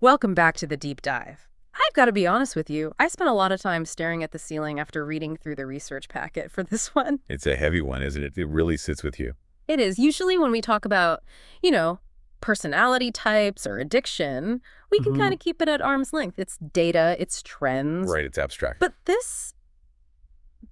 Welcome back to the deep dive. I've got to be honest with you, I spent a lot of time staring at the ceiling after reading through the research packet for this one. It's a heavy one, isn't it? It really sits with you. It is. Usually when we talk about, you know, personality types or addiction, we can kind of keep it at arm's length. It's data, it's trends. Right, it's abstract. But this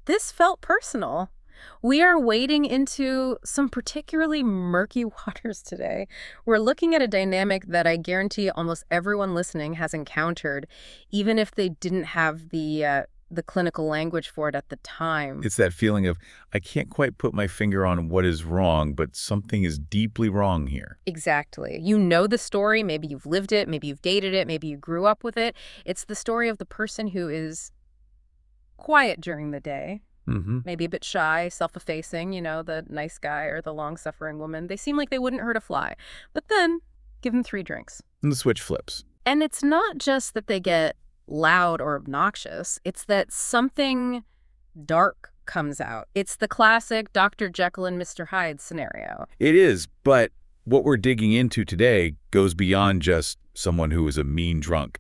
felt personal. We are wading into some particularly murky waters today. We're looking at a dynamic that I guarantee almost everyone listening has encountered, even if they didn't have the clinical language for it at the time. It's that feeling of, I can't quite put my finger on what is wrong, but something is deeply wrong here. Exactly. You know the story. Maybe you've lived it. Maybe you've dated it. Maybe you grew up with it. It's the story of the person who is quiet during the day. Maybe a bit shy, self-effacing, the nice guy or the long-suffering woman. They seem like they wouldn't hurt a fly. But then, give them 3 drinks. And the switch flips. And it's not just that they get loud or obnoxious. It's that something dark comes out. It's the classic Dr. Jekyll and Mr. Hyde scenario. It is, but what we're digging into today goes beyond just someone who is a mean drunk.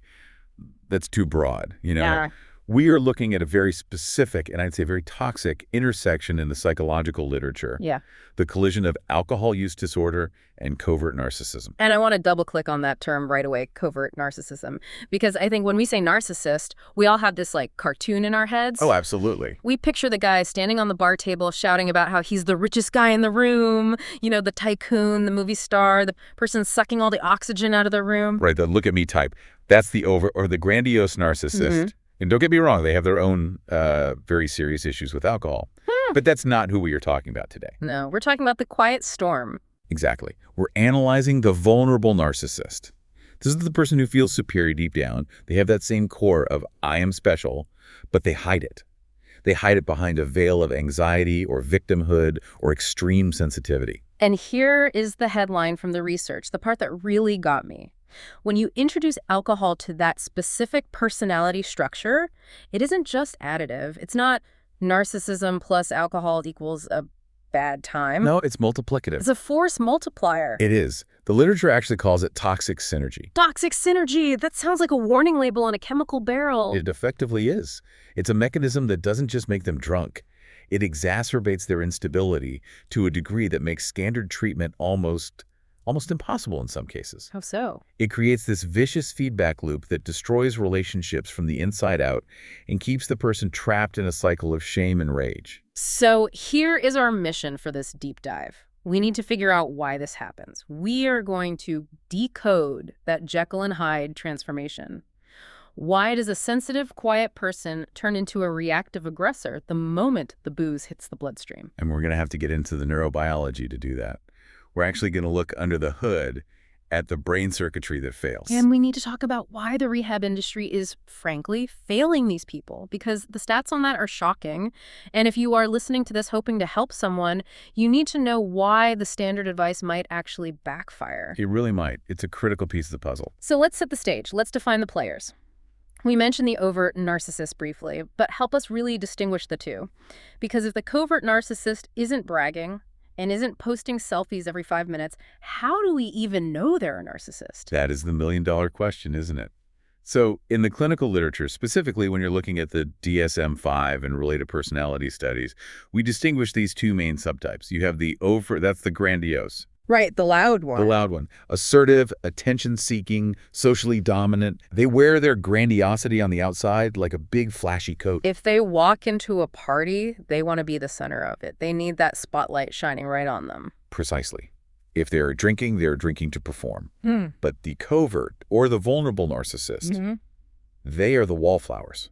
That's too broad, Yeah. We are looking at a very specific, and I'd say very toxic, intersection in the psychological literature. Yeah. The collision of alcohol use disorder and covert narcissism. And I want to double click on that term right away, covert narcissism, because I think when we say narcissist, we all have this cartoon in our heads. Oh, absolutely. We picture the guy standing on the bar table shouting about how he's the richest guy in the room, the tycoon, the movie star, the person sucking all the oxygen out of the room. Right, the look at me type. That's the the grandiose narcissist. And don't get me wrong, they have their own very serious issues with alcohol. But that's not who we are talking about today. No, we're talking about the quiet storm. Exactly. We're analyzing the vulnerable narcissist. This is the person who feels superior deep down. They have that same core of I am special, but they hide it. They hide it behind a veil of anxiety or victimhood or extreme sensitivity. And here is the headline from the research, the part that really got me. When you introduce alcohol to that specific personality structure, it isn't just additive. It's not narcissism plus alcohol equals a bad time. No, it's multiplicative. It's a force multiplier. It is. The literature actually calls it toxic synergy. Toxic synergy. That sounds like a warning label on a chemical barrel. It effectively is. It's a mechanism that doesn't just make them drunk. It exacerbates their instability to a degree that makes standard treatment almost impossible in some cases. How so? It creates this vicious feedback loop that destroys relationships from the inside out and keeps the person trapped in a cycle of shame and rage. So here is our mission for this deep dive. We need to figure out why this happens. We are going to decode that Jekyll and Hyde transformation. Why does a sensitive, quiet person turn into a reactive aggressor the moment the booze hits the bloodstream? And we're going to have to get into the neurobiology to do that. We're actually going to look under the hood at the brain circuitry that fails. And we need to talk about why the rehab industry is, frankly, failing these people, because the stats on that are shocking. And if you are listening to this hoping to help someone, you need to know why the standard advice might actually backfire. It really might. It's a critical piece of the puzzle. So let's set the stage. Let's define the players. We mentioned the overt narcissist briefly, but help us really distinguish the two. Because if the covert narcissist isn't bragging, and isn't posting selfies every 5 minutes, how do we even know they're a narcissist? That is the million-dollar question, isn't it? So in the clinical literature, specifically when you're looking at the DSM-5 and related personality studies, we distinguish these 2 main subtypes. You have the overt, that's the grandiose. Right, the loud one. The loud one. Assertive, attention-seeking, socially dominant. They wear their grandiosity on the outside like a big flashy coat. If they walk into a party, they want to be the center of it. They need that spotlight shining right on them. Precisely. If they're drinking to perform. But the covert or the vulnerable narcissist, they are the wallflowers.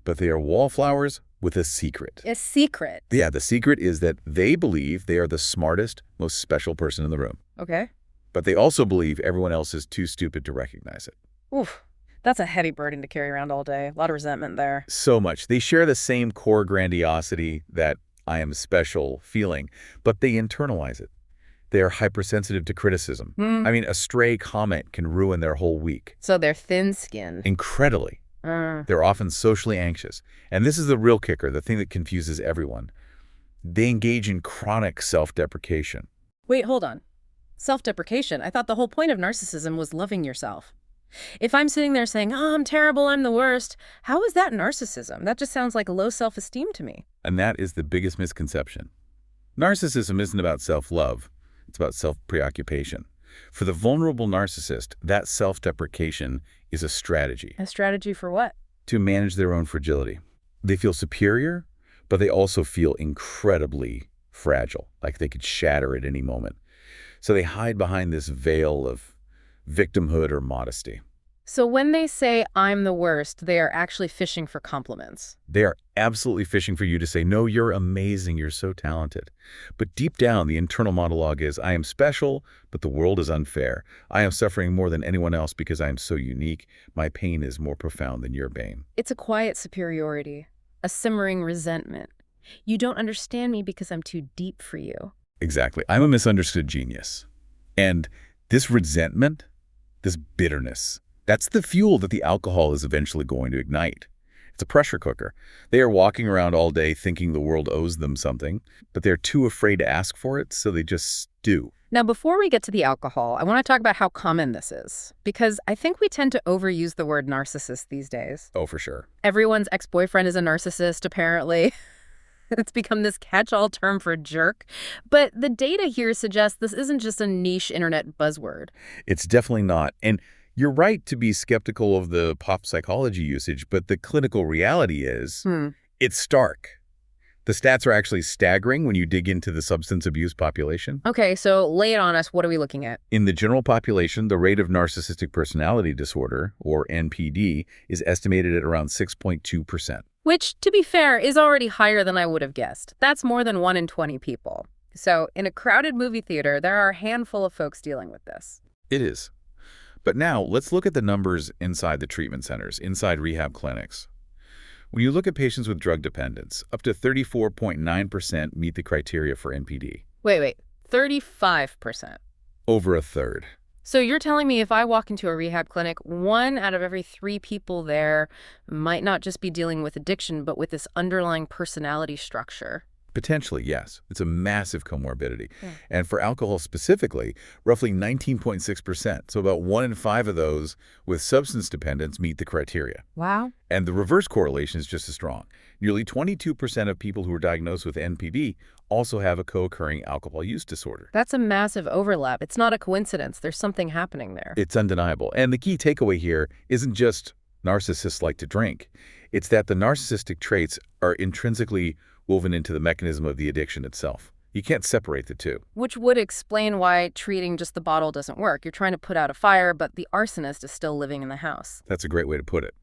But they are wallflowers with a secret. A secret? Yeah, the secret is that they believe they are the smartest, most special person in the room. Okay. But they also believe everyone else is too stupid to recognize it. Oof. That's a heavy burden to carry around all day. A lot of resentment there. So much. They share the same core grandiosity, that I am special feeling, but they internalize it. They are hypersensitive to criticism. I mean, a stray comment can ruin their whole week. So they're thin-skinned. Incredibly. They're often socially anxious. And this is the real kicker, the thing that confuses everyone. They engage in chronic self-deprecation. Wait, hold on. Self-deprecation. I thought the whole point of narcissism was loving yourself. If I'm sitting there saying, oh, I'm terrible, I'm the worst, how is that narcissism? That just sounds like low self-esteem to me. And that is the biggest misconception. Narcissism isn't about self-love. It's about self-preoccupation. For the vulnerable narcissist, that self-deprecation is a strategy. A strategy for what? To manage their own fragility. They feel superior, but they also feel incredibly fragile, like they could shatter at any moment. So they hide behind this veil of victimhood or modesty. So when they say, I'm the worst, they are actually fishing for compliments. They are absolutely fishing for you to say, no, you're amazing, you're so talented. But deep down, the internal monologue is, I am special, but the world is unfair. I am suffering more than anyone else because I am so unique. My pain is more profound than your pain. It's a quiet superiority, a simmering resentment. You don't understand me because I'm too deep for you. Exactly. I'm a misunderstood genius. And this resentment, this bitterness, that's the fuel that the alcohol is eventually going to ignite. It's a pressure cooker. They are walking around all day thinking the world owes them something, but they're too afraid to ask for it, so they just stew. Now, before we get to the alcohol, I want to talk about how common this is, because I think we tend to overuse the word narcissist these days. Oh, for sure. Everyone's ex-boyfriend is a narcissist, apparently. It's become this catch-all term for jerk. But the data here suggests this isn't just a niche internet buzzword. It's definitely not. And you're right to be skeptical of the pop psychology usage, but the clinical reality is it's stark. The stats are actually staggering when you dig into the substance abuse population. Okay, so lay it on us. What are we looking at? In the general population, the rate of narcissistic personality disorder, or NPD, is estimated at around 6.2%. Which, to be fair, is already higher than I would have guessed. That's more than 1 in 20 people. So in a crowded movie theater, there are a handful of folks dealing with this. It is. But now, let's look at the numbers inside the treatment centers, inside rehab clinics. When you look at patients with drug dependence, up to 34.9% meet the criteria for NPD. Wait, 35%. Over a third. So you're telling me if I walk into a rehab clinic, 1 out of every 3 people there might not just be dealing with addiction, but with this underlying personality structure? Potentially, yes. It's a massive comorbidity. Yeah. And for alcohol specifically, roughly 19.6%. So about 1 in 5 of those with substance dependence meet the criteria. Wow. And the reverse correlation is just as strong. Nearly 22% of people who are diagnosed with NPD also have a co-occurring alcohol use disorder. That's a massive overlap. It's not a coincidence. There's something happening there. It's undeniable. And the key takeaway here isn't just narcissists like to drink. It's that the narcissistic traits are intrinsically woven into the mechanism of the addiction itself. You can't separate the two. Which would explain why treating just the bottle doesn't work. You're trying to put out a fire, but the arsonist is still living in the house. That's a great way to put it.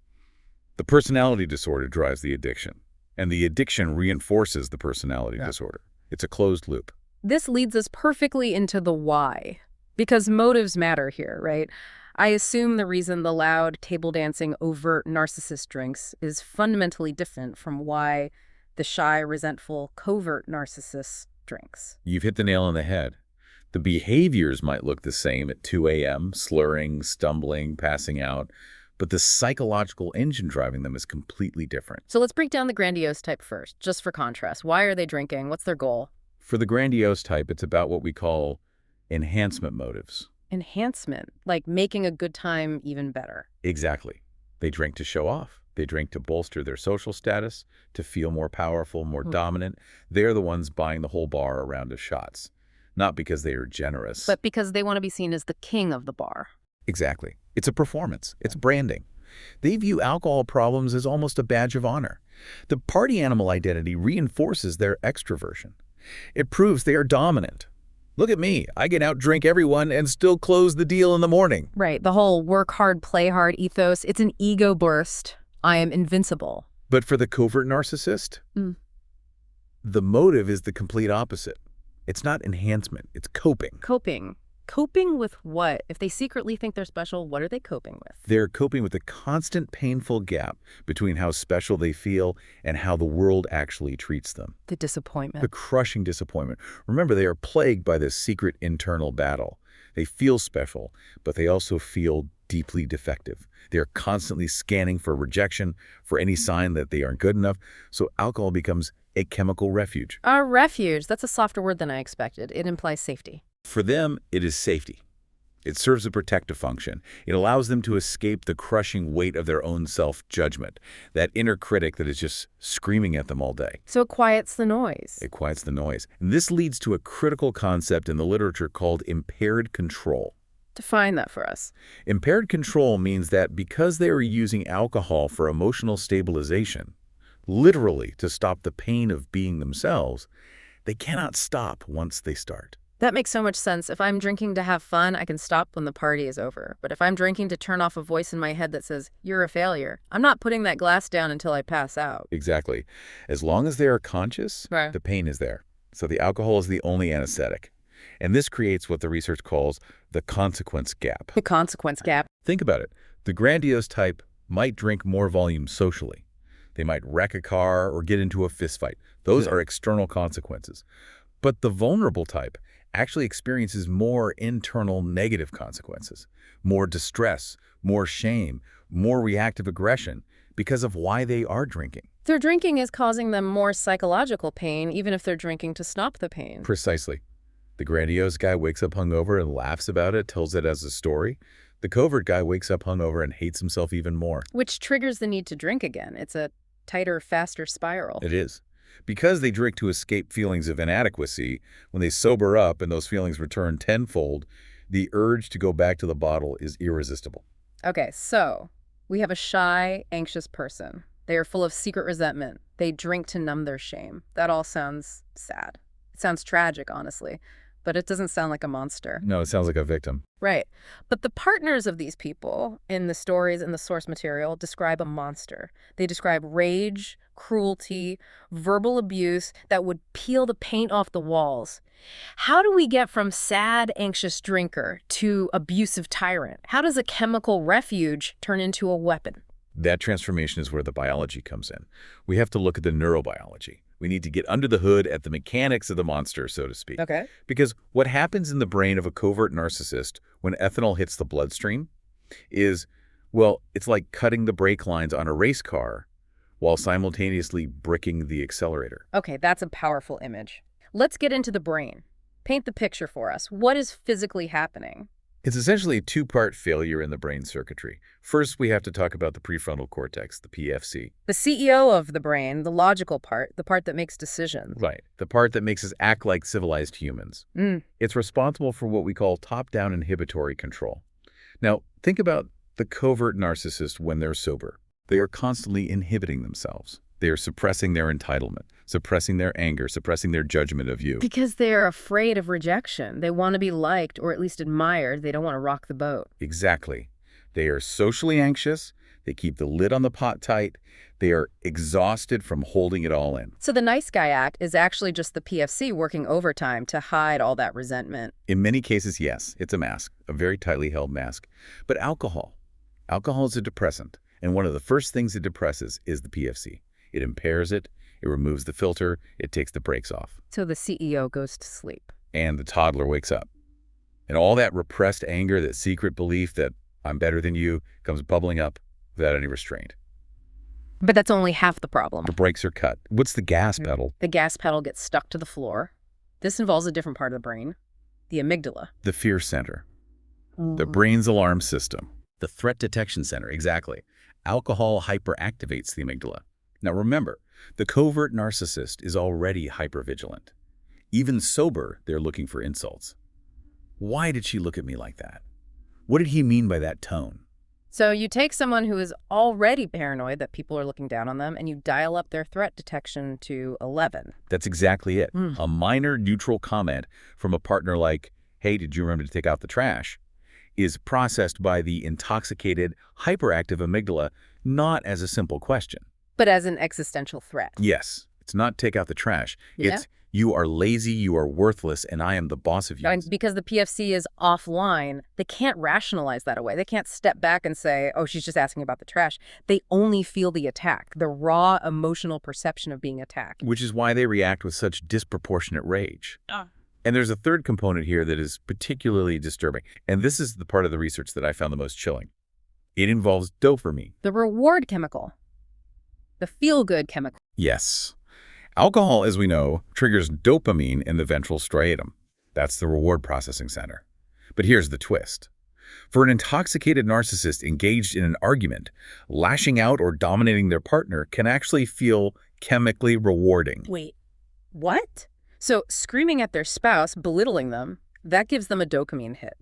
The personality disorder drives the addiction, and the addiction reinforces the personality disorder. It's a closed loop. This leads us perfectly into the why, because motives matter here, right? I assume the reason the loud, table-dancing, overt narcissist drinks is fundamentally different from why the shy, resentful, covert narcissist drinks. You've hit the nail on the head. The behaviors might look the same at 2 a.m., slurring, stumbling, passing out, but the psychological engine driving them is completely different. So let's break down the grandiose type first, just for contrast. Why are they drinking? What's their goal? For the grandiose type, it's about what we call enhancement motives. Enhancement, like making a good time even better. Exactly. They drink to show off. They drink to bolster their social status, to feel more powerful, more dominant. They're the ones buying the whole bar a round of shots. Not because they are generous. But because they want to be seen as the king of the bar. Exactly. It's a performance. It's branding. They view alcohol problems as almost a badge of honor. The party animal identity reinforces their extroversion. It proves they are dominant. Look at me. I can outdrink everyone and still close the deal in the morning. Right. The whole work hard, play hard ethos, it's an ego burst. I am invincible. But for the covert narcissist, the motive is the complete opposite. It's not enhancement. It's coping. Coping. Coping with what? If they secretly think they're special, what are they coping with? They're coping with the constant painful gap between how special they feel and how the world actually treats them. The disappointment. The crushing disappointment. Remember, they are plagued by this secret internal battle. They feel special, but they also feel deeply defective. They are constantly scanning for rejection, for any sign that they aren't good enough, so alcohol becomes a chemical refuge. A refuge. That's a softer word than I expected. It implies safety. For them, it is safety. It serves a protective function. It allows them to escape the crushing weight of their own self-judgment, that inner critic that is just screaming at them all day. So it quiets the noise. It quiets the noise. And this leads to a critical concept in the literature called impaired control. Define that for us. Impaired control means that because they are using alcohol for emotional stabilization, literally to stop the pain of being themselves, they cannot stop once they start. That makes so much sense. If I'm drinking to have fun, I can stop when the party is over. But if I'm drinking to turn off a voice in my head that says, "You're a failure," I'm not putting that glass down until I pass out. Exactly. As long as they are conscious, Right. the pain is there. So the alcohol is the only anesthetic. And this creates what the research calls the consequence gap. The consequence gap. Think about it. The grandiose type might drink more volume socially. They might wreck a car or get into a fistfight. Those are external consequences. But the vulnerable type actually experiences more internal negative consequences, more distress, more shame, more reactive aggression because of why they are drinking. Their drinking is causing them more psychological pain, even if they're drinking to stop the pain. Precisely. The grandiose guy wakes up hungover and laughs about it, tells it as a story. The covert guy wakes up hungover and hates himself even more. Which triggers the need to drink again. It's a tighter, faster spiral. It is. Because they drink to escape feelings of inadequacy, when they sober up and those feelings return tenfold, the urge to go back to the bottle is irresistible. Okay, so we have a shy, anxious person. They are full of secret resentment. They drink to numb their shame. That all sounds sad. It sounds tragic, honestly, but it doesn't sound like a monster. No, it sounds like a victim. Right. But the partners of these people in the stories in the source material describe a monster. They describe rage, cruelty, verbal abuse that would peel the paint off the walls. How do we get from sad, anxious drinker to abusive tyrant? How does a chemical refuge turn into a weapon? That transformation is where the biology comes in. We have to look at the neurobiology. We need to get under the hood at the mechanics of the monster, so to speak. Okay. Because what happens in the brain of a covert narcissist when ethanol hits the bloodstream is, well, it's like cutting the brake lines on a race car while simultaneously bricking the accelerator. Okay, that's a powerful image. Let's get into the brain. Paint the picture for us. What is physically happening? It's essentially a two-part failure in the brain circuitry. First, we have to talk about the prefrontal cortex, the PFC. The CEO of the brain, the logical part, the part that makes decisions. Right, the part that makes us act like civilized humans. It's responsible for what we call top-down inhibitory control. Now, think about the covert narcissist when they're sober. They are constantly inhibiting themselves. They are suppressing their entitlement, suppressing their anger, suppressing their judgment of you. Because they're afraid of rejection. They want to be liked or at least admired. They don't want to rock the boat. Exactly. They are socially anxious. They keep the lid on the pot tight. They are exhausted from holding it all in. So the nice guy act is actually just the PFC working overtime to hide all that resentment. In many cases, yes, it's a mask, a very tightly held mask. But alcohol is a depressant. And one of the first things it depresses is the PFC. It impairs it. It removes the filter. It takes the brakes off. So the CEO goes to sleep. And the toddler wakes up. And all that repressed anger, that secret belief that I'm better than you, comes bubbling up without any restraint. But that's only half the problem. The brakes are cut. What's the gas pedal? The gas pedal gets stuck to the floor. This involves a different part of the brain, the amygdala. The fear center. The brain's alarm system. The threat detection center, exactly. Alcohol hyperactivates the amygdala. Now remember, the covert narcissist is already hypervigilant. Even sober, they're looking for insults. Why did she look at me like that? What did he mean by that tone? So you take someone who is already paranoid that people are looking down on them and you dial up their threat detection to 11. That's exactly it. A minor neutral comment from a partner like, "Hey, did you remember to take out the trash?" is processed by the intoxicated, hyperactive amygdala not as a simple question. But as an existential threat. Yes, it's not take out the trash. Yeah. It's you are lazy, you are worthless, and I am the boss of you. And because the PFC is offline, they can't rationalize that away. They can't step back and say, oh, she's just asking about the trash. They only feel the attack, the raw emotional perception of being attacked. Which is why they react with such disproportionate rage. And there's a third component here that is particularly disturbing. And this is the part of the research that I found the most chilling. It involves dopamine. The reward chemical. The feel-good chemical. Yes. Alcohol, as we know, triggers dopamine in the ventral striatum. That's the reward processing center. But here's the twist. For an intoxicated narcissist engaged in an argument, lashing out or dominating their partner can actually feel chemically rewarding. Wait, what? So screaming at their spouse, belittling them, that gives them a dopamine hit,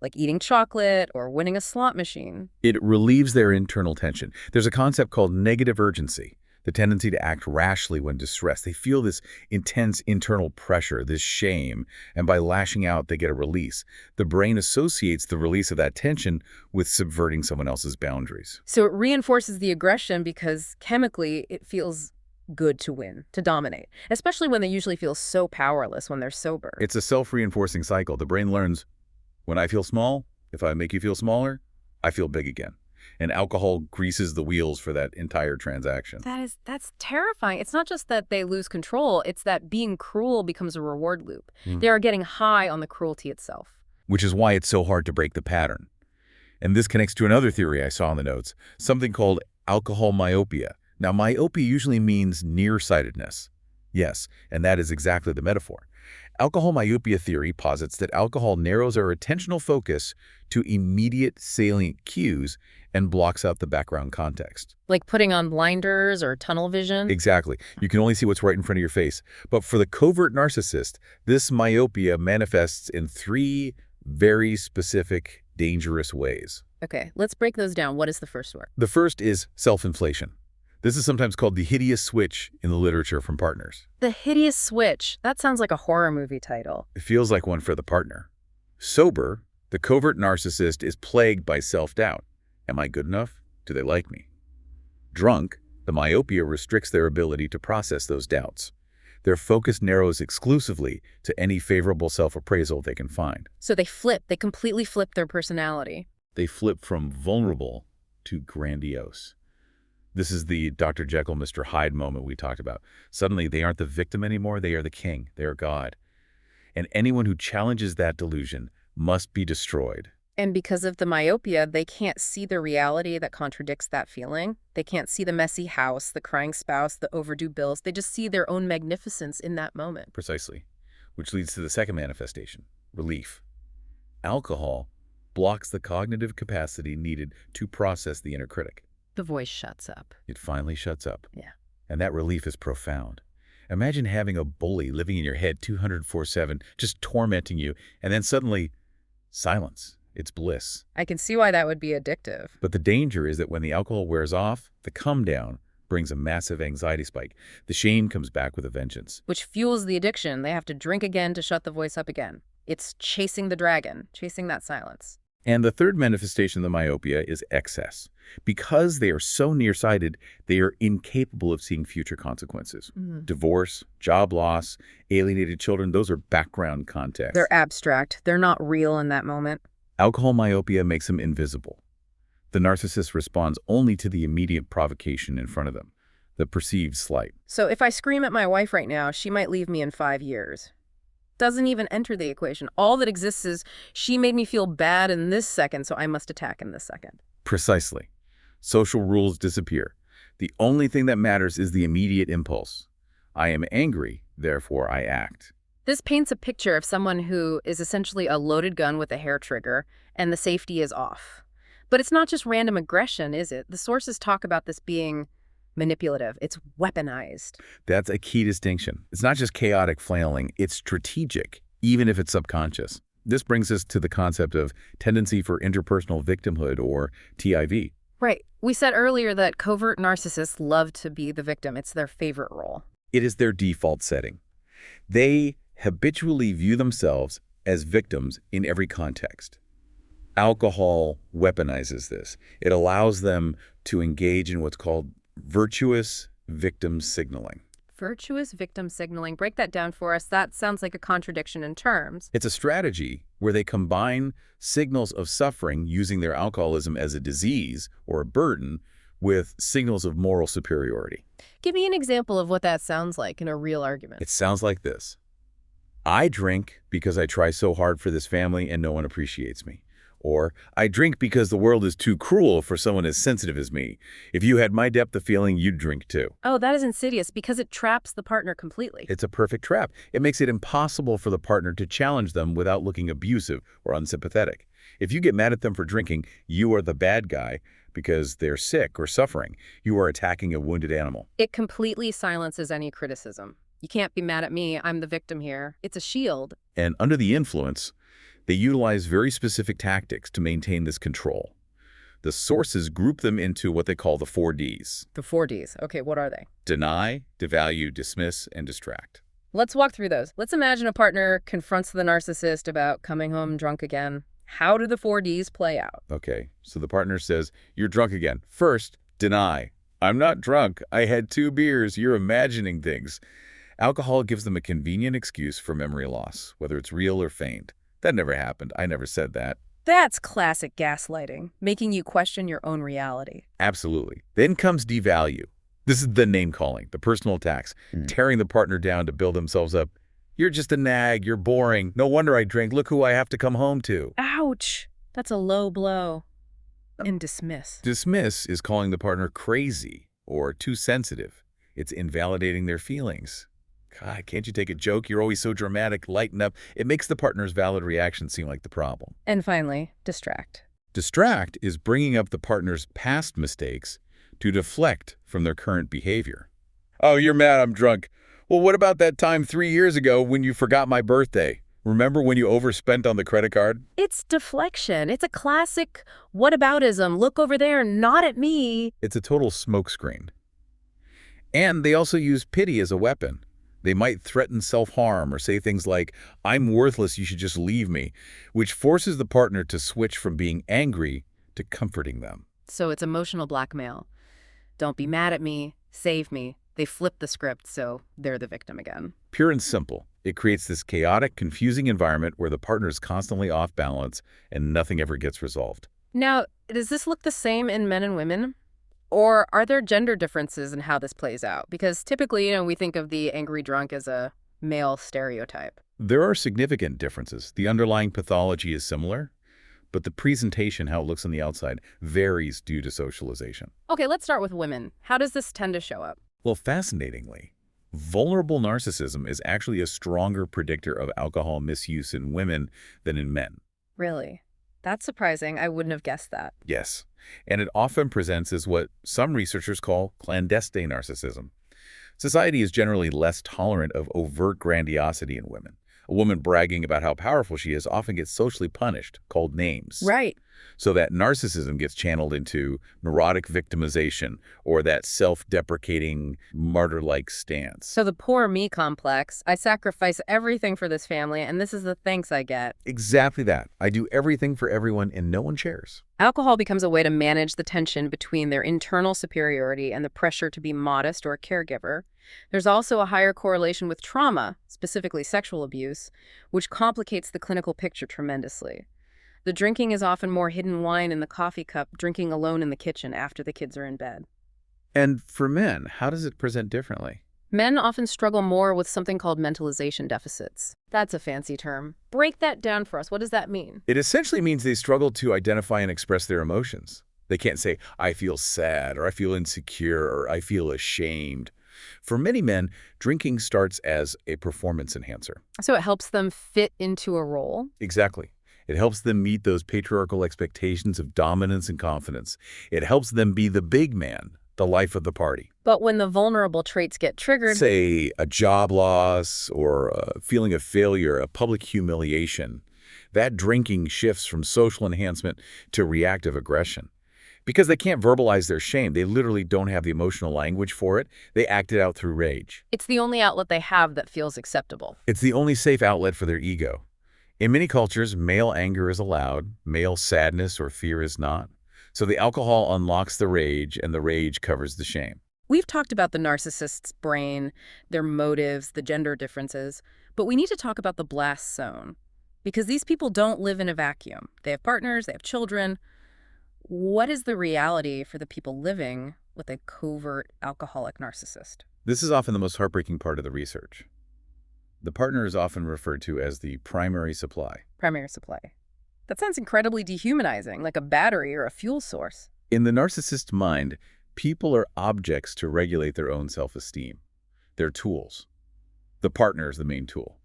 like eating chocolate or winning a slot machine. It relieves their internal tension. There's a concept called negative urgency, the tendency to act rashly when distressed. They feel this intense internal pressure, this shame, and by lashing out, they get a release. The brain associates the release of that tension with subverting someone else's boundaries. So it reinforces the aggression because chemically it feels good to win, to dominate, especially when they usually feel so powerless when they're sober. It's a self-reinforcing cycle. The brain learns, when I feel small, if I make you feel smaller, I feel big again. And alcohol greases the wheels for that entire transaction. That's terrifying. It's not just that they lose control, it's that being cruel becomes a reward loop. Mm. They are getting high on the cruelty itself. Which is why it's so hard to break the pattern. And this connects to another theory I saw in the notes, something called alcohol myopia. Now, myopia usually means nearsightedness. Yes, and that is exactly the metaphor. Alcohol myopia theory posits that alcohol narrows our attentional focus to immediate salient cues and blocks out the background context. Like putting on blinders or tunnel vision? Exactly. You can only see what's right in front of your face. But for the covert narcissist, this myopia manifests in three very specific, dangerous ways. Okay, let's break those down. What is the first one? The first is self-inflation. This is sometimes called the hideous switch in the literature from partners. The hideous switch. That sounds like a horror movie title. It feels like one for the partner. Sober, the covert narcissist is plagued by self-doubt. Am I good enough? Do they like me? Drunk, the myopia restricts their ability to process those doubts. Their focus narrows exclusively to any favorable self-appraisal they can find. So they completely flip their personality. They flip from vulnerable to grandiose. This is the Dr. Jekyll, Mr. Hyde moment we talked about. Suddenly, they aren't the victim anymore. They are the king. They are God. And anyone who challenges that delusion must be destroyed. And because of the myopia, they can't see the reality that contradicts that feeling. They can't see the messy house, the crying spouse, the overdue bills. They just see their own magnificence in that moment. Precisely. Which leads to the second manifestation, relief. Alcohol blocks the cognitive capacity needed to process the inner critic. The voice shuts up. It finally shuts up. Yeah. And that relief is profound. Imagine having a bully living in your head 204/7, just tormenting you, and then suddenly, silence. It's bliss. I can see why that would be addictive. But the danger is that when the alcohol wears off, the come down brings a massive anxiety spike. The shame comes back with a vengeance. Which fuels the addiction. They have to drink again to shut the voice up again. It's chasing the dragon, chasing that silence. And the third manifestation of the myopia is excess. Because they are so nearsighted, they are incapable of seeing future consequences. Divorce, job loss, alienated children, those are background contexts. They're abstract. They're not real in that moment. Alcohol myopia makes them invisible. The narcissist responds only to the immediate provocation in front of them, the perceived slight. So if I scream at my wife right now, she might leave me in 5 years. Doesn't even enter the equation. All that exists is she made me feel bad in this second, so I must attack in this second. Precisely. Social rules disappear. The only thing that matters is the immediate impulse. I am angry, therefore I act. This paints a picture of someone who is essentially a loaded gun with a hair trigger, and the safety is off. But it's not just random aggression, is it? The sources talk about this being manipulative. It's weaponized. That's a key distinction. It's not just chaotic flailing, it's strategic, even if it's subconscious. This brings us to the concept of tendency for interpersonal victimhood, or TIV. Right. We said earlier that covert narcissists love to be the victim. It's their favorite role. It is their default setting. They habitually view themselves as victims in every context. Alcohol weaponizes this. It allows them to engage in what's called virtuous victim signaling. Virtuous victim signaling. Break that down for us. That sounds like a contradiction in terms. It's a strategy where they combine signals of suffering using their alcoholism as a disease or a burden with signals of moral superiority. Give me an example of what that sounds like in a real argument. It sounds like this. I drink because I try so hard for this family and no one appreciates me. Or, I drink because the world is too cruel for someone as sensitive as me. If you had my depth of feeling, you'd drink too. Oh, that is insidious because it traps the partner completely. It's a perfect trap. It makes it impossible for the partner to challenge them without looking abusive or unsympathetic. If you get mad at them for drinking, you are the bad guy because they're sick or suffering. You are attacking a wounded animal. It completely silences any criticism. You can't be mad at me. I'm the victim here. It's a shield. And under the influence, they utilize very specific tactics to maintain this control. The sources group them into what they call the 4Ds. The 4Ds. Okay, what are they? Deny, devalue, dismiss, and distract. Let's walk through those. Let's imagine a partner confronts the narcissist about coming home drunk again. How do the 4Ds play out? Okay, so the partner says, you're drunk again. First, deny. I'm not drunk. I had 2 beers. You're imagining things. Alcohol gives them a convenient excuse for memory loss, whether it's real or feigned. That never happened. I never said that. That's classic gaslighting, making you question your own reality. Absolutely. Then comes devalue. This is the name-calling, the personal attacks, tearing the partner down to build themselves up. You're just a nag. You're boring. No wonder I drink. Look who I have to come home to. Ouch! That's a low blow. And dismiss. Dismiss is calling the partner crazy or too sensitive. It's invalidating their feelings. God, can't you take a joke? You're always so dramatic. Lighten up. It makes the partner's valid reaction seem like the problem. And finally, distract. Distract is bringing up the partner's past mistakes to deflect from their current behavior. Oh, you're mad I'm drunk. Well, what about that time 3 years ago when you forgot my birthday? Remember when you overspent on the credit card? It's deflection. It's a classic whataboutism. Look over there, not at me. It's a total smokescreen. And they also use pity as a weapon. They might threaten self-harm or say things like, I'm worthless, you should just leave me, which forces the partner to switch from being angry to comforting them. So it's emotional blackmail. Don't be mad at me, save me. They flip the script, so they're the victim again. Pure and simple. It creates this chaotic, confusing environment where the partner is constantly off balance and nothing ever gets resolved. Now, does this look the same in men and women? Or are there gender differences in how this plays out? Because typically, we think of the angry drunk as a male stereotype. There are significant differences. The underlying pathology is similar, but the presentation, how it looks on the outside, varies due to socialization. Okay, let's start with women. How does this tend to show up? Well, fascinatingly, vulnerable narcissism is actually a stronger predictor of alcohol misuse in women than in men. Really? That's surprising. I wouldn't have guessed that. Yes, and it often presents as what some researchers call clandestine narcissism. Society is generally less tolerant of overt grandiosity in women. A woman bragging about how powerful she is often gets socially punished, called names. Right. So that narcissism gets channeled into neurotic victimization or that self-deprecating, martyr-like stance. So the poor me complex, I sacrifice everything for this family, and this is the thanks I get. Exactly that. I do everything for everyone and no one shares. Alcohol becomes a way to manage the tension between their internal superiority and the pressure to be modest or a caregiver. There's also a higher correlation with trauma, specifically sexual abuse, which complicates the clinical picture tremendously. The drinking is often more hidden wine in the coffee cup, drinking alone in the kitchen after the kids are in bed. And for men, how does it present differently? Men often struggle more with something called mentalization deficits. That's a fancy term. Break that down for us. What does that mean? It essentially means they struggle to identify and express their emotions. They can't say, I feel sad, or I feel insecure, or I feel ashamed. For many men, drinking starts as a performance enhancer. So it helps them fit into a role? Exactly. It helps them meet those patriarchal expectations of dominance and confidence. It helps them be the big man, the life of the party. But when the vulnerable traits get triggered... Say a job loss or a feeling of failure, a public humiliation, that drinking shifts from social enhancement to reactive aggression. Because they can't verbalize their shame, they literally don't have the emotional language for it. They act it out through rage. It's the only outlet they have that feels acceptable. It's the only safe outlet for their ego. In many cultures, male anger is allowed, male sadness or fear is not. So the alcohol unlocks the rage, and the rage covers the shame. We've talked about the narcissist's brain, their motives, the gender differences, but we need to talk about the blast zone. Because these people don't live in a vacuum. They have partners, they have children. What is the reality for the people living with a covert alcoholic narcissist? This is often the most heartbreaking part of the research. The partner is often referred to as the primary supply. Primary supply. That sounds incredibly dehumanizing, like a battery or a fuel source. In the narcissist mind, people are objects to regulate their own self-esteem. They're tools. The partner is the main tool.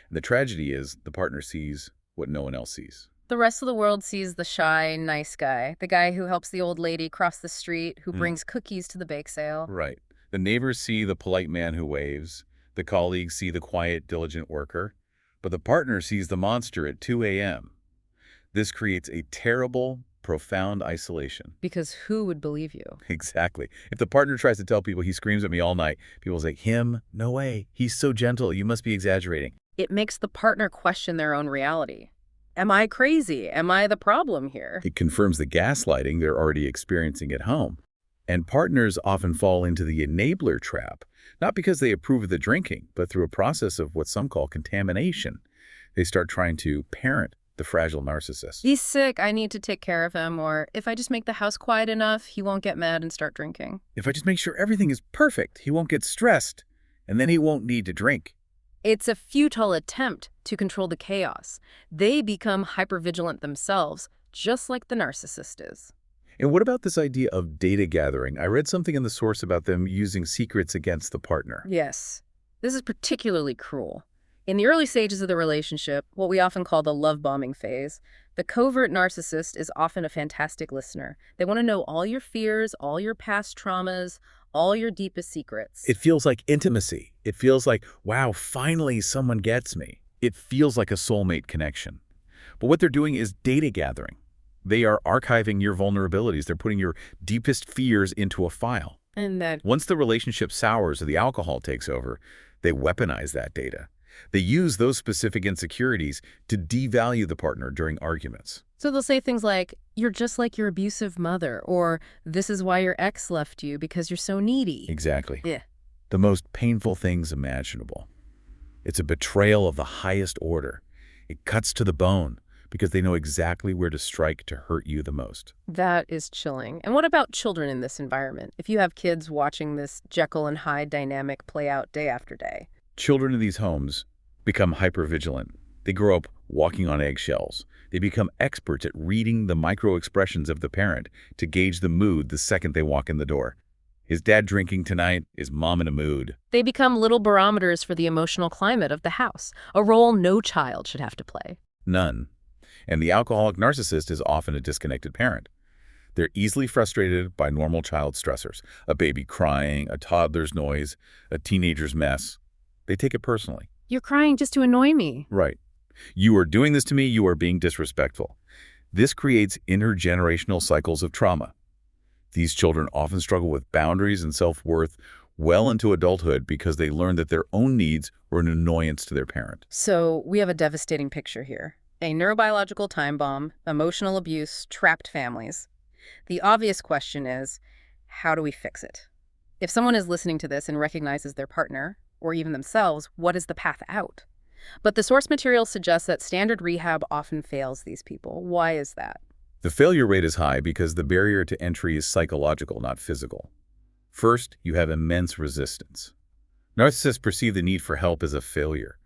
And the tragedy is the partner sees what no one else sees. The rest of the world sees the shy, nice guy, the guy who helps the old lady cross the street, who brings cookies to the bake sale. Right. The neighbors see the polite man who waves. The colleagues see the quiet, diligent worker. But the partner sees the monster at 2 a.m. This creates a terrible, profound isolation. Because who would believe you? Exactly. If the partner tries to tell people he screams at me all night, people say, him? No way. He's so gentle. You must be exaggerating. It makes the partner question their own reality. Am I crazy? Am I the problem here? It confirms the gaslighting they're already experiencing at home. And partners often fall into the enabler trap, not because they approve of the drinking, but through a process of what some call contamination. They start trying to parent the fragile narcissist. He's sick, I need to take care of him, or if I just make the house quiet enough, he won't get mad and start drinking. If I just make sure everything is perfect, he won't get stressed, and then he won't need to drink. It's a futile attempt to control the chaos. They become hypervigilant themselves, just like the narcissist is. And what about this idea of data gathering? I read something in the source about them using secrets against the partner. Yes, this is particularly cruel. In the early stages of the relationship, what we often call the love bombing phase, the covert narcissist is often a fantastic listener. They want to know all your fears, all your past traumas, all your deepest secrets. It feels like intimacy. It feels like, wow, finally someone gets me. It feels like a soulmate connection. But what they're doing is data gathering. They are archiving your vulnerabilities. They're putting your deepest fears into a file. And that Once the relationship sours or the alcohol takes over, they weaponize that data. They use those specific insecurities to devalue the partner during arguments. So they'll say things like, you're just like your abusive mother, or this is why your ex left you because you're so needy. Exactly. Yeah. The most painful things imaginable. It's a betrayal of the highest order. It cuts to the bone because they know exactly where to strike to hurt you the most. That is chilling. And what about children in this environment? If you have kids watching this Jekyll and Hyde dynamic play out day after day. Children in these homes become hypervigilant. They grow up walking on eggshells. They become experts at reading the micro-expressions of the parent to gauge the mood the second they walk in the door. Is dad drinking tonight? Is mom in a mood? They become little barometers for the emotional climate of the house, a role no child should have to play. None. And the alcoholic narcissist is often a disconnected parent. They're easily frustrated by normal child stressors, a baby crying, a toddler's noise, a teenager's mess. They take it personally. You're crying just to annoy me. Right. You are doing this to me, you are being disrespectful. This creates intergenerational cycles of trauma. These children often struggle with boundaries and self-worth well into adulthood because they learn that their own needs were an annoyance to their parent. So we have a devastating picture here. A neurobiological time bomb, emotional abuse, trapped families. The obvious question is, how do we fix it? If someone is listening to this and recognizes their partner, or even themselves, what is the path out? But the source material suggests that standard rehab often fails these people. Why is that? The failure rate is high because the barrier to entry is psychological, not physical. First, you have immense resistance. Narcissists perceive the need for help as a failure.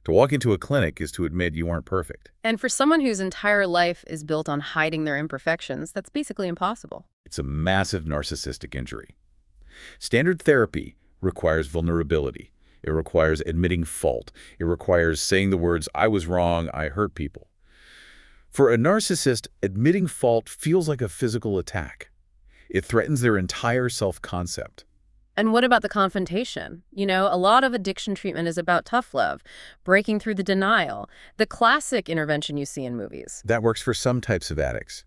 To walk into a clinic is to admit you aren't perfect. And for someone whose entire life is built on hiding their imperfections, that's basically impossible. It's a massive narcissistic injury. Standard therapy requires vulnerability. It requires admitting fault. It requires saying the words, I was wrong, I hurt people. For a narcissist, admitting fault feels like a physical attack. It threatens their entire self-concept. And what about the confrontation? You know, a lot of addiction treatment is about tough love, breaking through the denial, the classic intervention you see in movies. That works for some types of addicts.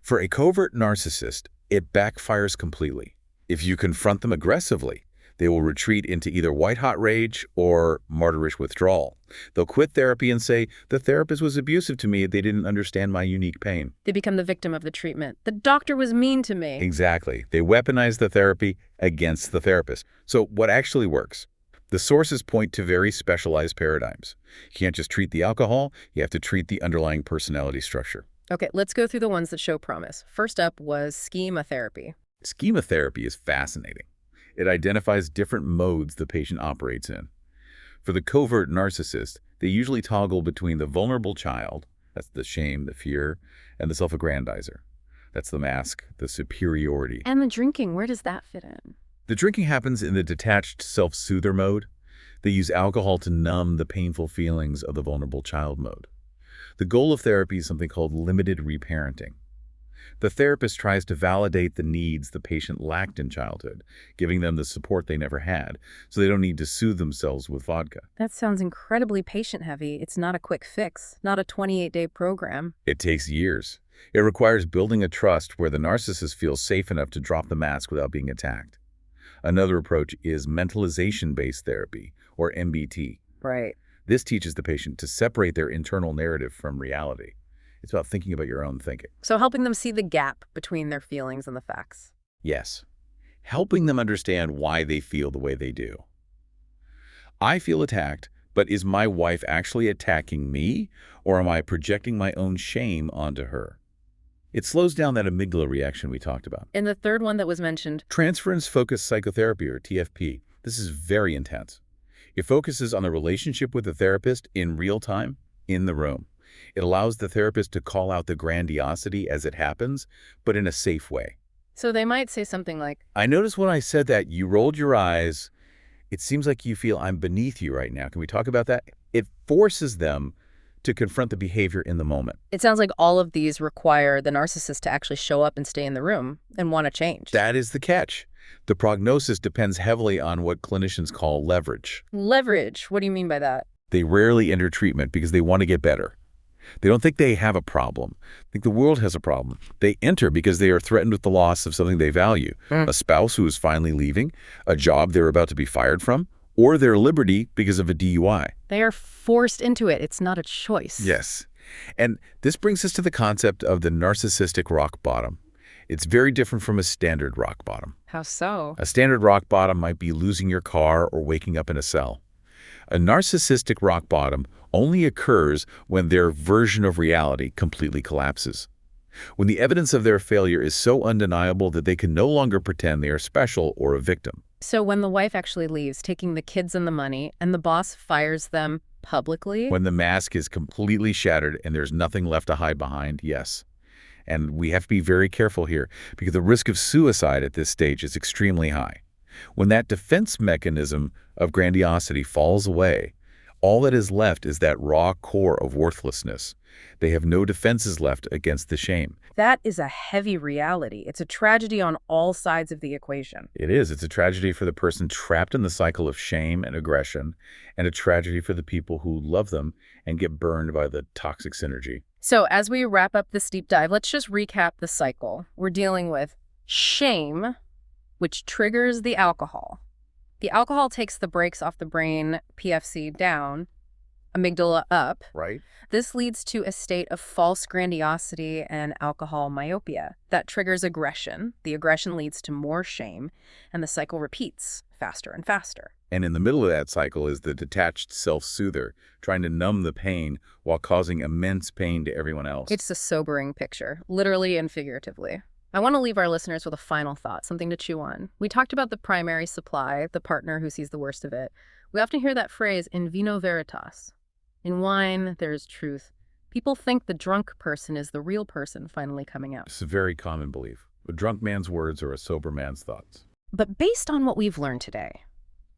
For a covert narcissist, it backfires completely. If you confront them aggressively, they will retreat into either white-hot rage or martyrish withdrawal. They'll quit therapy and say, the therapist was abusive to me, they didn't understand my unique pain. They become the victim of the treatment. The doctor was mean to me. Exactly. They weaponize the therapy against the therapist. So what actually works? The sources point to very specialized paradigms. You can't just treat the alcohol, you have to treat the underlying personality structure. Okay, let's go through the ones that show promise. First up was schema therapy. Schema therapy is fascinating. It identifies different modes the patient operates in. For the covert narcissist, they usually toggle between the vulnerable child, That's the shame, the fear, and the self-aggrandizer. That's the mask, the superiority. And the drinking, where does that fit in? The drinking happens in the detached self-soother mode. They use alcohol to numb the painful feelings of the vulnerable child mode. The goal of therapy is something called limited reparenting. The therapist tries to validate the needs the patient lacked in childhood, giving them the support they never had, so they don't need to soothe themselves with vodka. That sounds incredibly patient-heavy. It's not a quick fix, not a 28-day program. It takes years. It requires building a trust where the narcissist feels safe enough to drop the mask without being attacked. Another approach is mentalization-based therapy, or MBT. Right. This teaches the patient to separate their internal narrative from reality. It's about thinking about your own thinking. So helping them see the gap between their feelings and the facts. Yes. Helping them understand why they feel the way they do. I feel attacked, but is my wife actually attacking me, or am I projecting my own shame onto her? It slows down that amygdala reaction we talked about. And the third one that was mentioned, Transference-focused psychotherapy, or TFP. This is very intense. It focuses on the relationship with the therapist in real time, in the room. It allows the therapist to call out the grandiosity as it happens, but in a safe way. so they might say something like, I noticed when I said that, you rolled your eyes. It seems like you feel I'm beneath you right now. Can we talk about that? It forces them to confront the behavior in the moment. it sounds like all of these require the narcissist to actually show up and stay in the room and want to change. That is the catch. The prognosis depends heavily on what clinicians call leverage. Leverage, what do you mean by that? They rarely enter treatment because they want to get better. They don't think they have a problem. They think the world has a problem. They enter because they are threatened with the loss of something they value. A spouse who is finally leaving, a job they're about to be fired from, or their liberty because of a DUI. They are forced into it. It's not a choice. Yes. And this brings us to the concept of the narcissistic rock bottom. It's very different from a standard rock bottom. How so? A standard rock bottom might be losing your car or waking up in a cell. A narcissistic rock bottom only occurs when their version of reality completely collapses. When the evidence of their failure is so undeniable that they can no longer pretend they are special or a victim. So when the wife actually leaves, taking the kids and the money, and the boss fires them publicly? When the mask is completely shattered and there's nothing left to hide behind, yes. And we have to be very careful here because the risk of suicide at this stage is extremely high. When that defense mechanism of grandiosity falls away, all that is left is that raw core of worthlessness. They have no defenses left against the shame. That is a heavy reality. It's a tragedy on all sides of the equation. It is. It's a tragedy for the person trapped in the cycle of shame and aggression, and a tragedy for the people who love them and get burned by the toxic synergy. So as we wrap up this deep dive, let's just recap the cycle. We're dealing with shame, which triggers the alcohol. The alcohol takes the brakes off the brain, PFC down, amygdala up. Right? This leads to a state of false grandiosity and alcohol myopia. That triggers aggression. The aggression leads to more shame, and the cycle repeats faster and faster. And in the middle of that cycle is the detached self-soother, trying to numb the pain while causing immense pain to everyone else. It's a sobering picture, literally and figuratively. I want to leave our listeners with a final thought, something to chew on. We talked about the primary supply, the partner who sees the worst of it. We often hear that phrase, in vino veritas. In wine, there is truth. People think the drunk person is the real person finally coming out. It's a very common belief. A drunk man's words are a sober man's thoughts. But based on what we've learned today,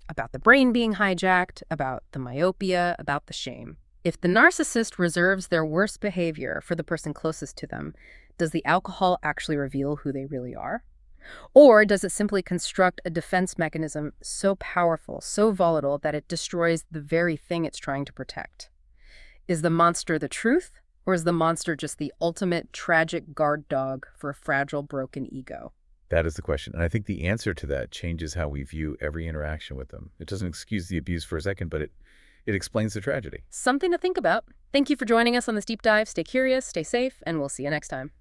about the brain being hijacked, about the myopia, about the shame, if the narcissist reserves their worst behavior for the person closest to them, does the alcohol actually reveal who they really are? Or does it simply construct a defense mechanism so powerful, so volatile, that it destroys the very thing it's trying to protect? Is the monster the truth, or is the monster just the ultimate tragic guard dog for a fragile, broken ego? That is the question. And I think the answer to that changes how we view every interaction with them. It doesn't excuse the abuse for a second, but it explains the tragedy. Something to think about. Thank you for joining us on this deep dive. Stay curious, stay safe, and we'll see you next time.